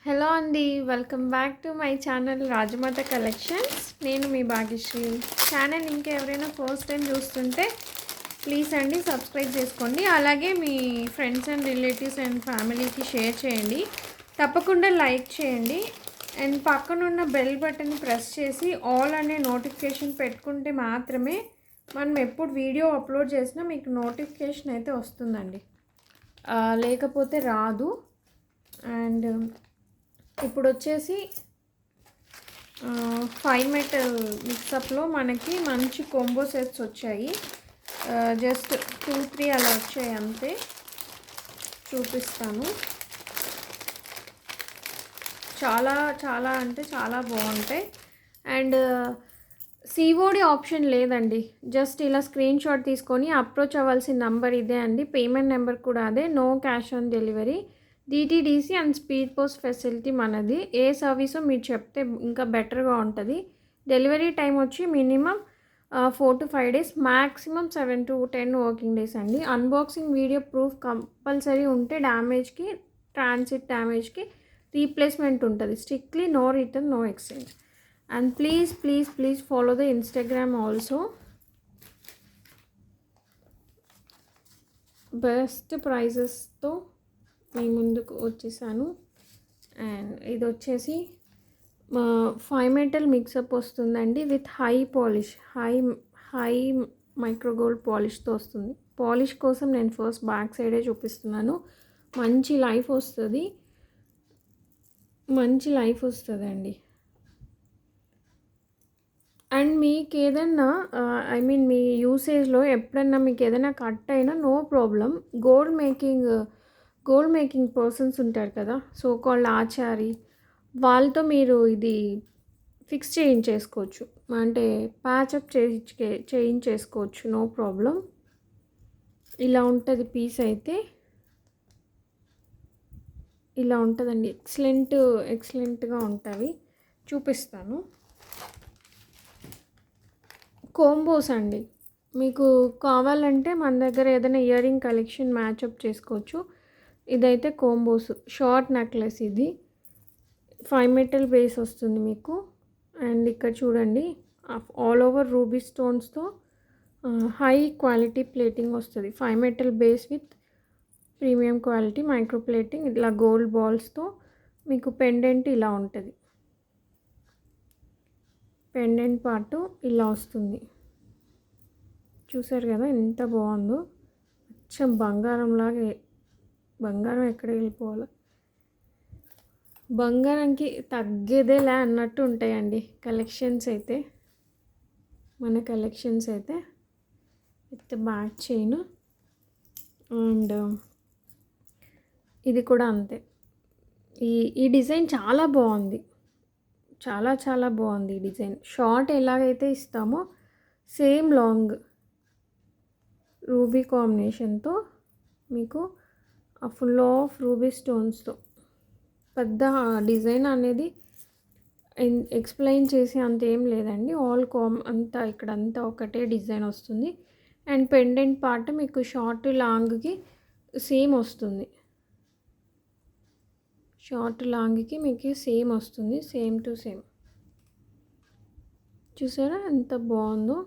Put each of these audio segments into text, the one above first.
Hello అండి. Welcome back to my channel Rajamata collections. నేను మీ భాగ్యశ్రీ. ఛానల్ ఇంకా ఎవరైనా ఫస్ట్ టైం చూస్తుంటే ప్లీజ్ అండి సబ్స్క్రైబ్ చేసుకోండి. అలాగే మీ ఫ్రెండ్స్ అండ్ రిలేటివ్స్ అండ్ ఫ్యామిలీకి షేర్ చేయండి. తప్పకుండా లైక్ చేయండి. అండ్ పక్కనున్న బెల్ బటన్ ప్రెస్ చేసి ఆల్ అనే నోటిఫికేషన్ పెట్టుకుంటే మాత్రమే మనం ఎప్పుడు వీడియో అప్లోడ్ చేసినా మీకు నోటిఫికేషన్ అయితే వస్తుందండి. లేకపోతే రాదు. అండ్ ఇప్పుడు వచ్చేసి 5 మెటల్ మిక్సప్లో మనకి మంచి కాంబో సెట్స్ వచ్చాయి. జస్ట్ 2-3 అలా వచ్చాయి అంతే. చూపిస్తాను. చాలా చాలా అంటే చాలా బాగుంటాయి. అండ్ సిఓడి ఆప్షన్ లేదండి. జస్ట్ ఇలా స్క్రీన్ షాట్ తీసుకొని అప్రోచ్ అవ్వాల్సిన నంబర్ ఇదే అండి. పేమెంట్ నెంబర్ కూడా అదే. No cash on delivery. DTDC and speed post facility మనది. ఏ సర్వీసో మీరు చెప్తే ఇంకా బెటర్గా ఉంటుంది. డెలివరీ టైం వచ్చి minimum 4 to 5 days, maximum 7 to 10 working days అండి. అన్బాక్సింగ్ వీడియో ప్రూఫ్ కంపల్సరీ ఉంటే డ్యామేజ్కి, ట్రాన్సిట్ డ్యామేజ్కి రీప్లేస్మెంట్ ఉంటుంది. స్ట్రిక్ట్లీ no return, no exchange. And please follow the Instagram also. Best ప్రైజెస్తో మీ ముందుకు వచ్చేసాను. అండ్ ఇది వచ్చేసి 5 మెటల్ మిక్సప్ వస్తుందండి with high polish, high micro gold పాలిష్తో వస్తుంది. పాలిష్ కోసం నేను ఫస్ట్ బ్యాక్ సైడే చూపిస్తున్నాను. మంచి లైఫ్ వస్తుందండి. అండ్ మీకు ఏదన్నా మీ యూసేజ్లో ఎప్పుడన్నా మీకు ఏదైనా కట్ అయినా no problem. Gold making persons ఉంటారు కదా, సో కాల్డ్ ఆచారి, వాళ్ళతో మీరు ఇది ఫిక్స్ చేయించేసుకోవచ్చు. అంటే ప్యాచప్ చేయించేసుకోవచ్చు, నో ప్రాబ్లం. ఇలా ఉంటుంది పీస్ అయితే. ఇలా ఉంటుందండి. ఎక్సలెంట్గా ఉంటుంది. చూపిస్తాను. కోంబోస్ అండి. మీకు కావాలంటే మన దగ్గర ఏదైనా ఇయర్ రింగ్ కలెక్షన్ మ్యాచప్ చేసుకోవచ్చు. ఇదైతే కోంబోస్ షార్ట్ నెక్లెస్. ఇది 5 మెటల్ బేస్ వస్తుంది మీకు. అండ్ ఇక్కడ చూడండి, ఆల్ ఓవర్ రూబీ స్టోన్స్తో హై క్వాలిటీ ప్లేటింగ్ వస్తుంది. 5 metal base with premium quality micro plating. ఇట్లా గోల్డ్ బాల్స్తో మీకు పెండెంట్ ఇలా ఉంటుంది. పెండెంట్ పార్టు ఇలా వస్తుంది. చూసారు కదా ఎంత బాగుందో. అచ్చం బంగారంలాగే. బంగారం ఎక్కడ వెళ్ళిపోవాలి, బంగారంకి తగ్గేదేలే అన్నట్టు ఉంటాయండి కలెక్షన్స్ అయితే. మన కలెక్షన్స్ అయితే విత్ బ్యాక్ చైన్. అండ్ ఇది కూడా అంతే. ఈ డిజైన్ చాలా బాగుంది. చాలా బాగుంది ఈ డిజైన్. షార్ట్ ఎలాగైతే ఇస్తామో సేమ్ లాంగ్ రూబీ కాంబినేషన్తో మీకు ఫుల్ ఆఫ్ రూబీ స్టోన్స్తో. పెద్ద డిజైన్ అనేది ఎక్స్ప్లెయిన్ చేసి అంత ఏం లేదండి. అంతా ఇక్కడంతా ఒకటే డిజైన్ వస్తుంది. అండ్ పెండెంట్ పార్ట్ మీకు షార్ట్ లాంగ్కి సేమ్ వస్తుంది. షార్ట్ లాంగ్కి మీకు సేమ్ వస్తుంది. Same to same. చూసారా ఎంత బాగుందో.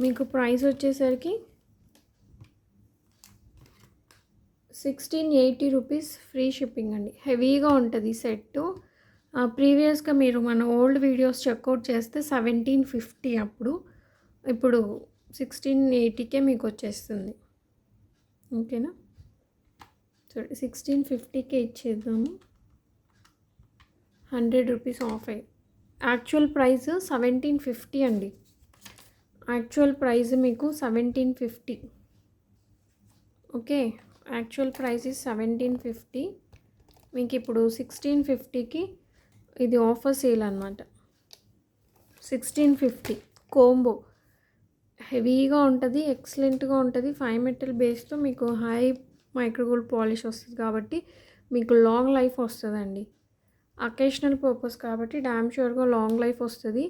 మీకు ప్రైస్ వచ్చేసరికి 1680 రూపీస్ ఫ్రీ షిప్పింగ్ అండి. హెవీగా ఉంటుంది సెట్. ప్రీవియస్గా మీరు మన ఓల్డ్ వీడియోస్ చెక్అవుట్ చేస్తే 1750 అప్పుడు. ఇప్పుడు 1680కే మీకు వచ్చేస్తుంది. ఓకేనా? సరే 1650కే ఇచ్చేద్దాము. 100 రూపీస్ ఆఫ్ అయ్యి. యాక్చువల్ ప్రైస్ 1750 అండి. యాక్చువల్ ప్రైస్ మీకు 1750. Okay, actual price 1750. మీకు ఇప్పుడు 1650కి ఇది ఆఫర్ సేల్ అనమాట. 1650 కోంబో. హెవీగా ఉంటుంది, ఎక్సలెంట్గా ఉంటుంది. 5 మెటల్ బేస్తో మీకు హై మైక్రోగోల్డ్ పాలిష్ వస్తుంది కాబట్టి మీకు లాంగ్ లైఫ్ వస్తుందండి. అకేషనల్ పర్పస్ కాబట్టి డ్యామ్ షూర్గా లాంగ్ లైఫ్ వస్తుంది.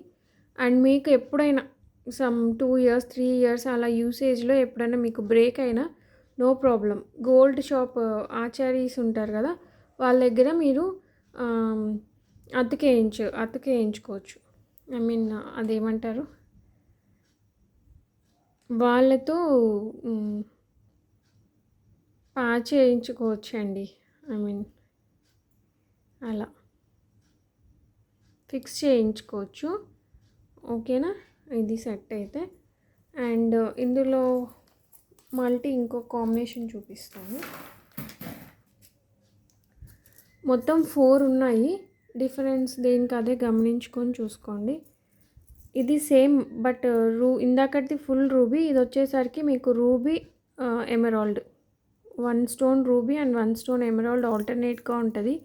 అండ్ మీకు ఎప్పుడైనా సమ్ 2 ఇయర్స్, 3 ఇయర్స్ అలా యూసేజ్‌లో ఎప్పుడైనా మీకు బ్రేక్ అయినా నో ప్రాబ్లమ్. గోల్డ్ షాప్ ఆచారీస్ ఉంటారు గదా! వాళ్ళ దగ్గర మీరు ఆహ్, అతికేయించుకోవచ్చు. ఐ మీన్ అదేమంటారు? వాళ్ళతో హ్మ్. చేయించుకోవచ్చండి. ఐ మీన్ అలా ఫిక్స్ చేయించుకోవచ్చు. ఓకేనా? ఇది సెట్ అయితే. అండ్ ఇందులో ఇంకో కాంబినేషన్ చూపిస్తాను. మొత్తం 4 ఉన్నాయి. డిఫరెన్స్ దేనికి అదే గమనించుకొని చూసుకోండి. ఇది సేమ్ బట్ ఇందాకటిది ఫుల్ రూబీ. ఇది వచ్చేసరికి మీకు ruby emerald. 1 stone ruby and 1 stone emerald ఆల్టర్నేట్గా ఉంటుంది.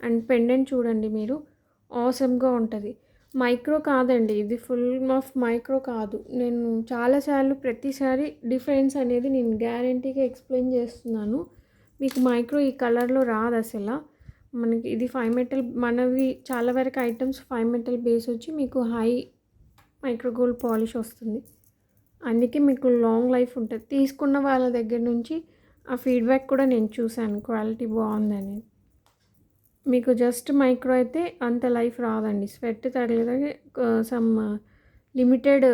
అండ్ పెండెంట్ చూడండి మీరు, ఆసమ్గా ఉంటుంది. మైక్రో కాదండి, ఇది ఫుల్ ఆఫ్ మైక్రో కాదు. నేను చాలాసార్లు ప్రతిసారి డిఫరెన్స్ అనేది నేను గ్యారంటీగా ఎక్స్ప్లెయిన్ చేస్తున్నాను. మీకు మైక్రో ఈ కలర్లో రాదు అసలు. మనకి ఇది 5 మెటల్, మనవి చాలా వరకు ఐటమ్స్ 5 మెటల్ బేస్ వచ్చి మీకు హై మైక్రో గోల్డ్ పాలిష్ వస్తుంది. అందుకే మీకు లాంగ్ లైఫ్ ఉంటుంది. తీసుకున్న వాళ్ళ దగ్గర నుంచి ఆ ఫీడ్బ్యాక్ కూడా నేను చూశాను, క్వాలిటీ బాగుందని. మీకు జస్ట్ మైక్రో అయితే అంత లైఫ్ రాదండి. స్వెట్ తగిలితే సమ్ లిమిటెడ్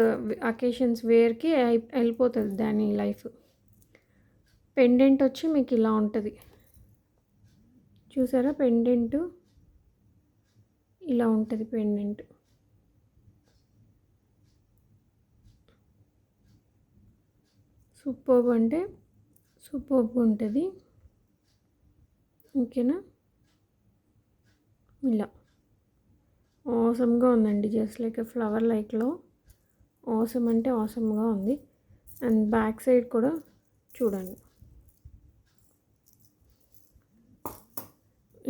అకేషన్స్ వేర్కి వెళ్ళిపోతుంది దాని లైఫ్. పెండెంట్ వచ్చి మీకు ఇలా ఉంటుంది, చూసారా? పెండెంట్ ఇలా ఉంటుంది. పెండెంట్ సూపర్బ్ అంటే సూపర్బ్ ఉంటుంది. ఓకేనా? ఇలా ఆసమ్గా ఉందండి, జస్ట్ లైక్ ఫ్లవర్ లైక్లో. ఆసమ్ అంటే ఆసమ్గా ఉంది. అండ్ బ్యాక్ సైడ్ కూడా చూడండి,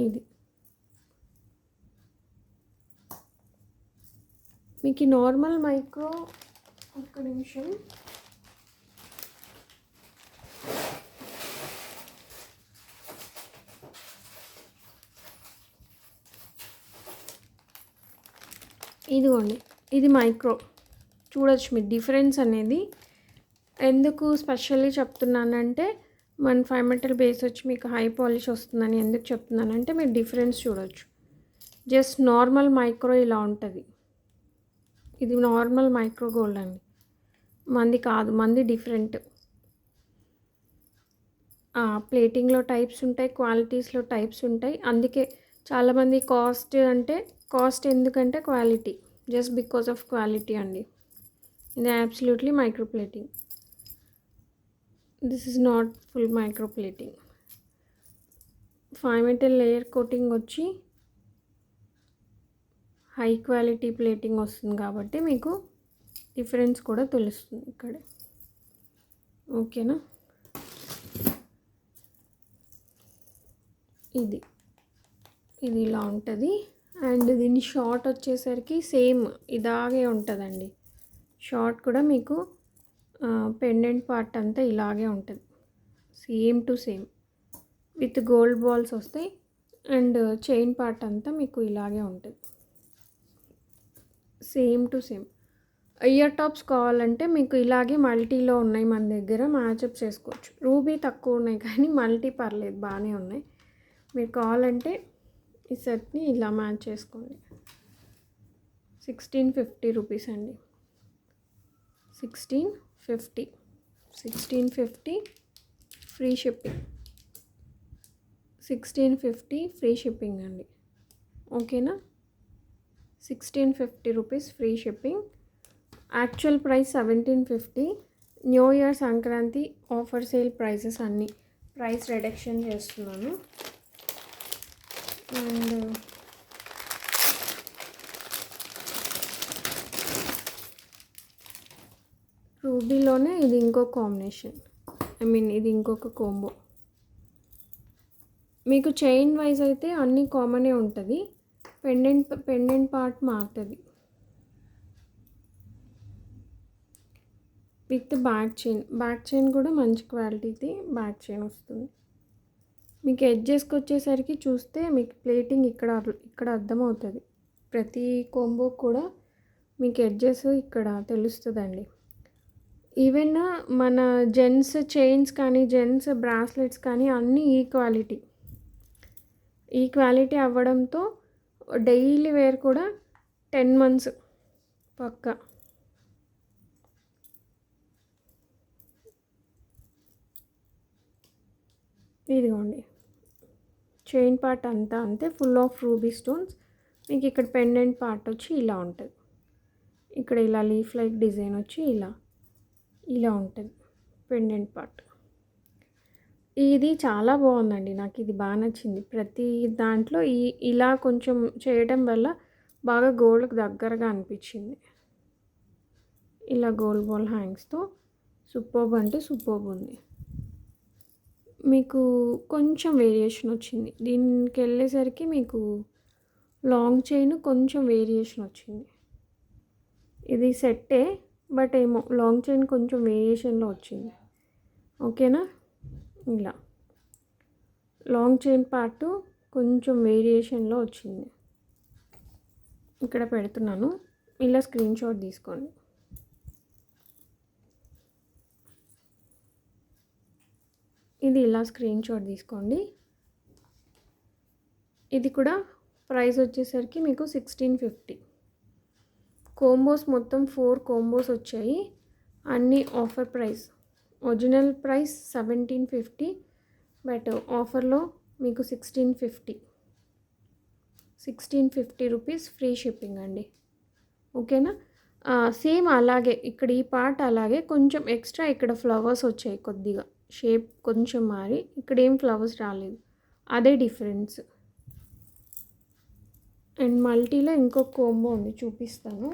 ఇది మీకు నార్మల్ మైక్రో. ఒక్క నిమిషం. ఇదిగోండి, ఇది మైక్రో. చూడొచ్చు మీరు డిఫరెన్స్ అనేది. ఎందుకు స్పెషల్లీ చెప్తున్నానంటే, మన 5 మెటల్ బేస్ వచ్చి మీకు హై పాలిష్ వస్తుందని ఎందుకు చెప్తున్నానంటే మీరు డిఫరెన్స్ చూడొచ్చు. జస్ట్ నార్మల్ మైక్రో ఇలా ఉంటుంది. ఇది నార్మల్ మైక్రో గోల్డ్ అండి, మంది కాదు, మంది డిఫరెంట్. ప్లేటింగ్లో టైప్స్ ఉంటాయి, క్వాలిటీస్లో టైప్స్ ఉంటాయి. అందుకే చాలామంది కాస్ట్ ఎందుకంటే quality, just because of quality అండి. ఇది absolutely micro plating. This is not full micro plating. 5 metal layer coating వచ్చి హై క్వాలిటీ ప్లేటింగ్ వస్తుంది కాబట్టి మీకు డిఫరెన్స్ కూడా తెలుస్తుంది ఇక్కడ. ఓకేనా? ఇది ఇలా ఉంటుంది. అండ్ దీని షార్ట్ వచ్చేసరికి సేమ్ ఇలాగే ఉంటుందండి. షార్ట్ కూడా మీకు పెండెంట్ పార్ట్ అంతా ఇలాగే ఉంటుంది, same to same with gold balls వస్తాయి. అండ్ చైన్ పార్ట్ అంతా మీకు ఇలాగే ఉంటుంది, same to same. Ear tops కావాలంటే మీకు ఇలాగే మల్టీలో ఉన్నాయి మన దగ్గర, మ్యాచప్ చేసుకోవచ్చు. రూబీ తక్కువ ఉన్నాయి కానీ మల్టీ పర్లేదు, బాగానే ఉన్నాయి. మీరు కావాలంటే ఈ సెట్ని ఇలా మ్యాచ్ చేసుకోండి. 1650 రూపీస్ అండి. 1650 ఫ్రీ షిప్పింగ్. 1650 ఫ్రీ షిప్పింగ్ అండి. ఓకేనా? 1650 rupees free shipping. Actual price 1750. New year Sankranti offer sale prices అన్నీ ప్రైస్ రిడక్షన్ చేస్తున్నాను. అండ్ రూబీలోనే ఇది ఇంకో కాంబినేషన్, ఐ మీన్ ఇది ఇంకొక కోంబో. మీకు చైన్ వైజ్ అయితే అన్నీ కామనే ఉంటుంది, పెండెంట్ పార్ట్ మారుతుంది. విత్ బ్యాక్ చైన్ కూడా మంచి క్వాలిటీది బ్యాక్ చైన్ వస్తుంది. మీకు ఎడ్జెస్కి వచ్చేసరికి చూస్తే మీకు ప్లేటింగ్ ఇక్కడ అర్థమవుతుంది. ప్రతి కోంబో కూడా మీకు ఎడ్జెస్ ఇక్కడ తెలుస్తుందండి. ఈవెన్ మన జెంట్స్ చైన్స్ కానీ, జెంట్స్ బ్రాస్లెట్స్ కానీ అన్నీ ఈ క్వాలిటీ అవ్వడంతో డైలీ వేర్ కూడా 10 మంత్స్ పక్కా. ఇదిగోండి చైన్ పార్ట్ అంతా అంతే, ఫుల్ ఆఫ్ రూబీ స్టోన్స్. మీకు ఇక్కడ పెండెంట్ పార్ట్ వచ్చి ఇలా ఉంటుంది. ఇక్కడ ఇలా లీఫ్ లైక్ డిజైన్ వచ్చి ఇలా ఉంటుంది పెండెంట్ పార్ట్. ఇది చాలా బాగుందండి, నాకు ఇది బాగా నచ్చింది. ప్రతి దాంట్లో ఇలా కొంచెం చేయడం వల్ల బాగా గోల్డ్కి దగ్గరగా అనిపించింది. ఇలా గోల్డ్ బాల్ హ్యాంగ్స్తో సూపర్బ్ అంటే సూపర్బ్ ఉంది. మీకు కొంచెం వేరియేషన్ వచ్చింది, దీనికి వెళ్ళేసరికి మీకు లాంగ్ చైన్ కొంచెం వేరియేషన్ వచ్చింది. ఇది సెట్టే, బట్ ఏమో లాంగ్ చైన్ కొంచెం వేరియేషన్లో వచ్చింది. ఓకేనా, ఇలా లాంగ్ చైన్ పార్ట్ కొంచెం వేరియేషన్లో వచ్చింది. ఇక్కడ పెడుతున్నాను, ఇలా స్క్రీన్ షాట్ తీసుకోండి. ఇది ఇలా స్క్రీన్ షాట్ తీసుకోండి. ఇది కూడా ప్రైస్ వచ్చేసరికి మీకు 1650. కోంబోస్ మొత్తం 4 కోంబోస్ వచ్చాయి, అన్నీ offer price. Original price 1750, but ఆఫర్లో మీకు 1650 రూపీస్ ఫ్రీ షిప్పింగ్ అండి. ఓకేనా, సేమ్ అలాగే ఇక్కడ ఈ పార్ట్ అలాగే కొంచెం ఎక్స్ట్రా ఇక్కడ ఫ్లవర్స్ వచ్చాయి, కొద్దిగా షేప్ కొంచెం మారి ఇక్కడ ఏం ఫ్లవర్స్ రాలేదు, అదే డిఫరెన్స్. అండ్ మల్టీలో ఇంకొక కోంబో ఉంది, చూపిస్తాను.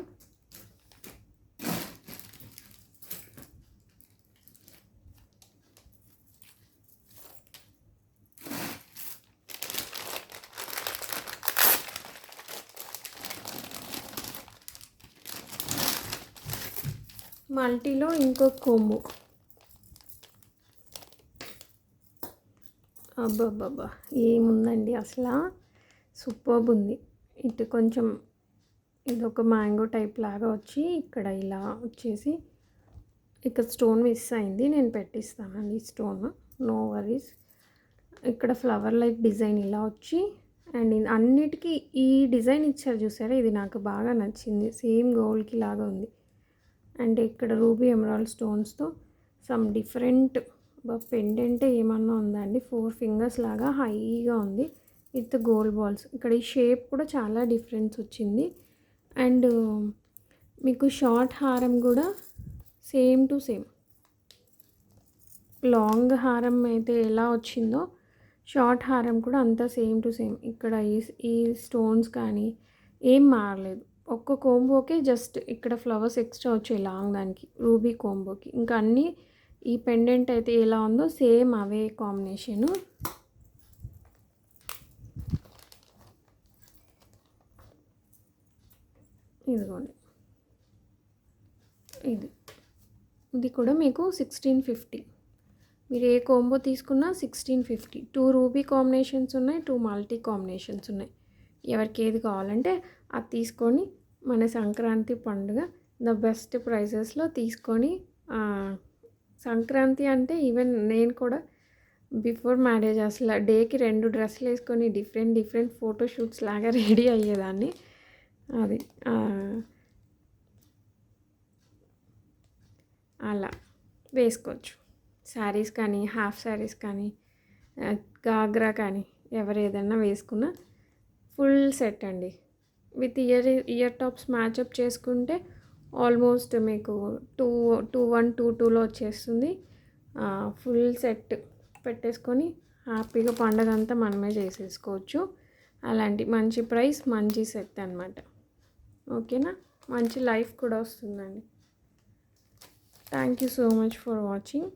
మల్టీలో ఇంకొక కోంబో. అబ్బాబ్బాబ్బా ఏముందండి అసలు, సూపర్బ్ ఉంది. ఇటు కొంచెం ఇదొక మ్యాంగో టైప్ లాగా వచ్చి ఇక్కడ ఇలా వచ్చేసి ఇక్కడ స్టోన్ మిస్ అయింది, నేను పెట్టిస్తానండి స్టోన్, నో వరీస్. ఇక్కడ ఫ్లవర్ లైక్ డిజైన్ ఇలా వచ్చి, అండ్ అన్నిటికీ ఈ డిజైన్ ఇచ్చారు చూసారా, ఇది నాకు బాగా నచ్చింది. సేమ్ గోల్డ్కి లాగా ఉంది. అండ్ ఇక్కడ రూబీ ఎమరాల్డ్ స్టోన్స్తో సమ్ డిఫరెంట్ పెండెంట్ ఏమన్నా ఉందండి, 4 ఫింగర్స్ లాగా హైగా ఉంది విత్ గోల్డ్ బాల్స్. ఇక్కడ ఈ షేప్ కూడా చాలా డిఫరెన్స్ వచ్చింది. అండ్ మీకు షార్ట్ హారం కూడా సేమ్ టు సేమ్, లాంగ్ హారం అయితే ఎలా వచ్చిందో షార్ట్ హారం కూడా అంతా సేమ్ టు సేమ్. ఇక్కడ ఈ స్టోన్స్ కానీ ఏం మారలేదు. ఒక్క కోంబోకే జస్ట్ ఇక్కడ ఫ్లవర్స్ ఎక్స్ట్రా వచ్చాయి లాంగ్ దానికి, రూబీ కోంబోకి. ఇంకా అన్నీ ఈ పెండెంట్ అయితే ఎలా ఉందో సేమ్ అవే కాంబినేషను. ఇదిగోండి, ఇది కూడా మీకు 1650. మీరు ఏ కాంబో తీసుకున్నా 1650. 2 రూబీ కాంబినేషన్స్ ఉన్నాయి, 2 మల్టీ కాంబినేషన్స్ ఉన్నాయి. ఎవరికి ఏది కావాలంటే అది తీసుకొని మన సంక్రాంతి పండుగ ద బెస్ట్ ప్రైజెస్లో తీసుకొని, సంక్రాంతి అంటే ఈవెన్ నేను కూడా బిఫోర్ మ్యారేజ్ అసలు డేకి 2 డ్రెస్సులు వేసుకొని డిఫరెంట్ ఫోటోషూట్స్ లాగా రెడీ అయ్యేదాన్ని. అది అలా వేసుకోవచ్చు. శారీస్ కానీ, హాఫ్ శారీస్ కానీ, గాగ్రా కానీ, ఎవరు ఏదన్నా వేసుకున్న ఫుల్ సెట్ అండి. విత్ ఇయర్ టాప్స్ మ్యాచప్ చేసుకుంటే ఆల్మోస్ట్ మీకు 2122లో వచ్చేస్తుంది. ఫుల్ సెట్ పెట్టేసుకొని హ్యాపీగా పండగ అంతా మనమే చేసేసుకోవచ్చు. అలాంటి మంచి ప్రైస్, మంచి సెట్ అనమాట. ఓకేనా, మంచి లైఫ్ కూడా వస్తుందండి. Thank you so much for watching.